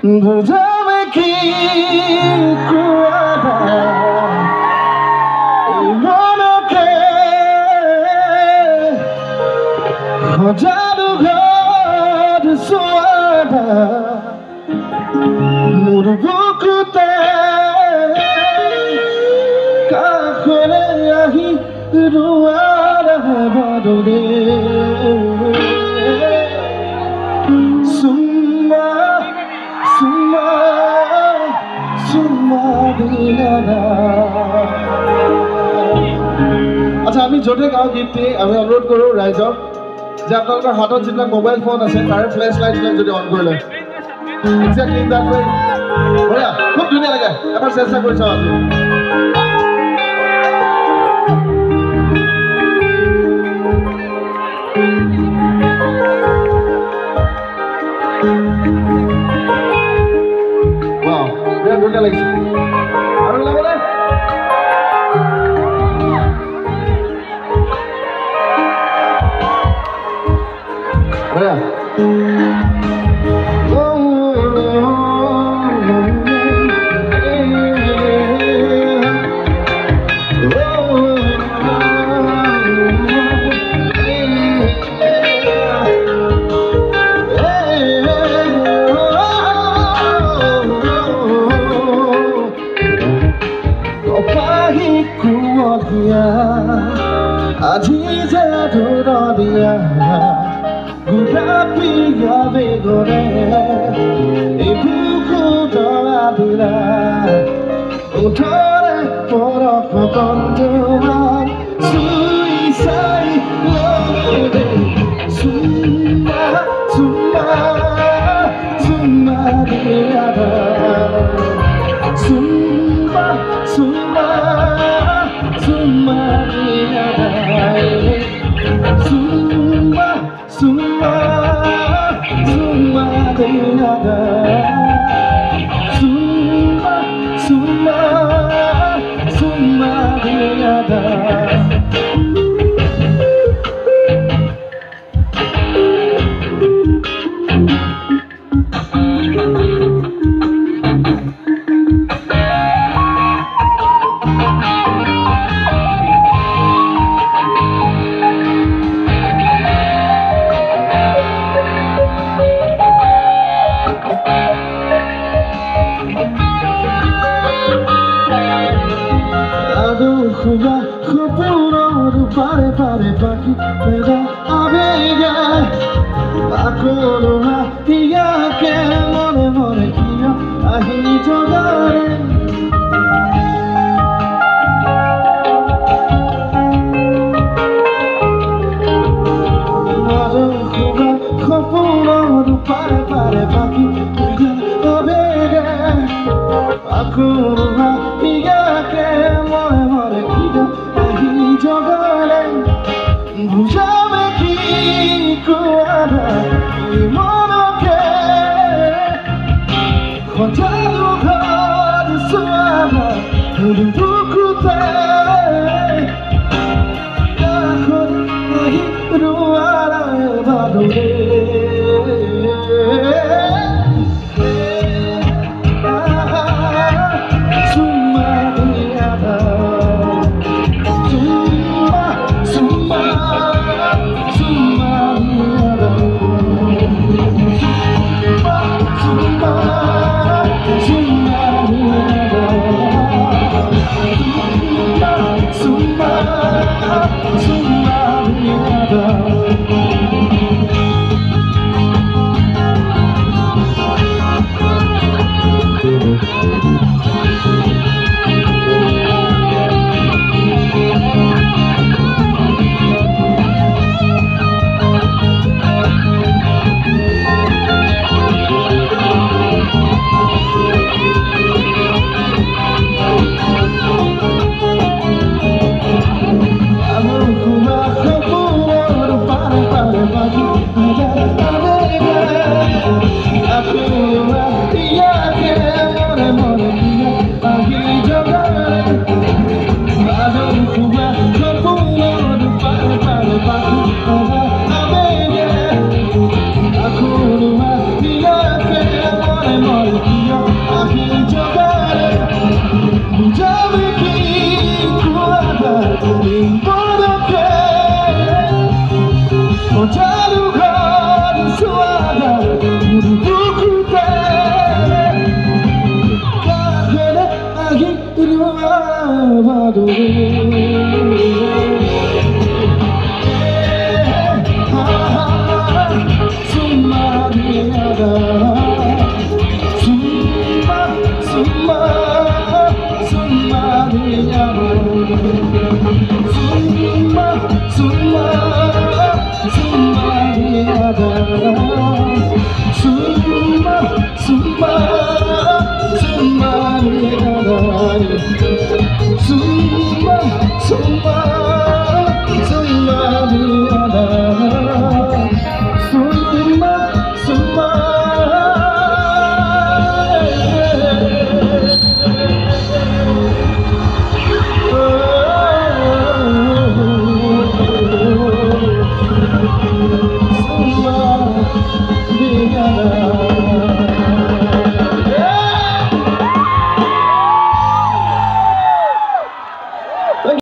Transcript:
부담을 끼고 와봐 이렇게 혼자도 걸어서 와봐 무릎 꿇고 때 가거래야 힘으로 알아봐도 돼 আচ্ছা আমি য'তে গাওঁ গীতটি আমি অনুৰোধ কৰোঁ ৰাইজক যে আপোনালোকৰ হাতত যিবিলাক মোবাইল ফোন আছে তাৰে ফ্লেছ লাইটবিলাক যদি অন কৰি লয় এক্সেক্টলি ইন দ্যাট ৱে বঢ়িয়া খুব ধুনীয়া লাগে এবাৰ চেষ্টা কৰি চাওঁ আজি Wow, biar dunia lagi. Aduh, boleh. Boleh. আজি যে দূৰদিয়া গোলাপীয়া বেগৰে এই বুকু তৰা দিলা ওঠৰে পৰশ কণ্ঠমান চুই চাই লওঁতে চুমা চুমা চুমা দিয়া চুমা চুমা চুমা দিয়া Summa, summa, summa deyada. Summa, summa, summa deyada. Aduh, khupuror pare pare paki peda abega akolo hatiya ke more more kiya ahi jogare aduh, khupuror pare pare paki peda abega akolo hatiya ke বুঝাবে কি কোয়ারা মনকে খোঁজালো ঘর সোয়ারা